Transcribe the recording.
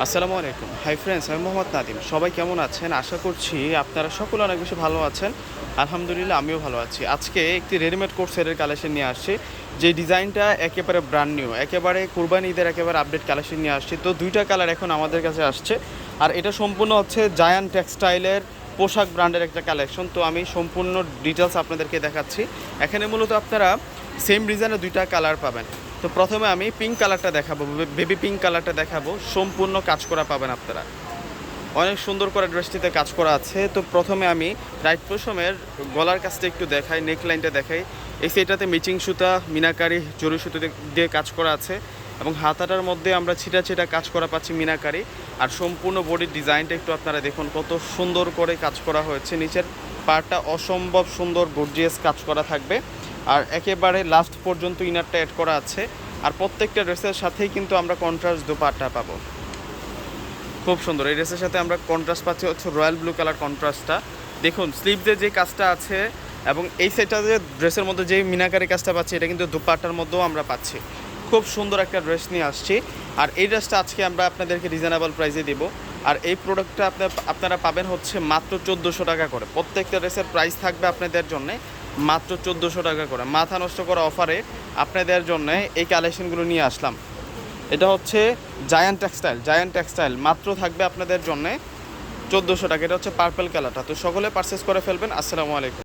আসসালামু আলাইকুম। Hi friends, আমি মোহাম্মদ নাদিম। সবাই কেমন আছেন? আশা করছি আপনারা সকলে অনেক বেশি ভালো আছেন। আলহামদুলিল্লাহ আমিও ভালো আছি। আজকে একটি রেডিমেড কোট সেটের কালেকশন নিয়ে আসছি। যে ডিজাইনটা একেবারে ব্র্যান্ড নিউ, একেবারে কুরবানি ঈদের একেবারে আপডেট কালেকশন নিয়ে আসছি। তো ২টা কালার এখন আমাদের কাছে আসছে। আর এটা সম্পূর্ণ হচ্ছে জায়ান্ট টেক্সটাইলের পোশাক ব্র্যান্ডের একটা কালেকশন। তো আমি সম্পূর্ণ ডিটেলস আপনাদেরকে দেখাচ্ছি। এখানে মূলত আপনারা সেম ডিজাইনের ২টা কালার পাবেন। তো প্রথমে আমি পিঙ্ক কালারটা দেখাবো, বেবি পিঙ্ক কালারটা দেখাবো। সম্পূর্ণ কাজ করা পাবেন আপনারা, অনেক সুন্দর করে ড্রেসটিতে কাজ করা আছে। তো প্রথমে আমি রাইট পশমের গলার কাজটা একটু দেখাই, নেক লাইনটা দেখাই। এই সেটাতে মিচিং সুতা, মিনাকারি, জরি সুতো দিয়ে কাজ করা আছে এবং হাতাটার মধ্যে আমরা ছিটা ছিটা কাজ করা পাচ্ছি মিনাকারি। আর সম্পূর্ণ বডির ডিজাইনটা একটু আপনারা দেখুন, কত সুন্দর করে কাজ করা হয়েছে। নিচের পার্টটা অসম্ভব সুন্দর গর্জিয়াস কাজ করা থাকবে। আর একেবারে লাস্ট পর্যন্ত ইনারটা অ্যাড করা আছে। আর প্রত্যেকটা ড্রেসের সাথেই কিন্তু আমরা কন্ট্রাস্ট দোপাট্টা পাবো, খুব সুন্দর। এই ড্রেসের সাথে আমরা কন্ট্রাস্ট পাচ্ছি হচ্ছে রয়্যাল ব্লু কালার কন্ট্রাস্টটা। দেখুন স্লিভসে যে কাজটা আছে এবং এই সেটটা যে ড্রেসের মধ্যে যে মিনাকারি কাজটা পাচ্ছি, এটা কিন্তু দুপাট্টার মধ্যেও আমরা পাচ্ছি। খুব সুন্দর একটা ড্রেস নিয়ে আসছি। আর এই ড্রেসটা আজকে আমরা আপনাদেরকে রিজনেবল প্রাইসে দিব। আর এই প্রোডাক্টটা আপনারা পাবেন হচ্ছে মাত্র ১৪০০ টাকা করে। প্রত্যেকটা ড্রেসের প্রাইস থাকবে আপনাদের জন্যে মাত্র ১৪০০ টাকা করে। মাথা নষ্ট করা অফারে আপনাদের জন্য এই কালেকশনগুলো নিয়ে আসলাম। এটা হচ্ছে জায়ান্ট টেক্সটাইল মাত্র থাকবে আপনাদের জন্য ১৪০০ টাকা। এটা হচ্ছে পার্পল কালারটা। তো সকলে পারচেস করে ফেলবেন। আসসালামু আলাইকুম।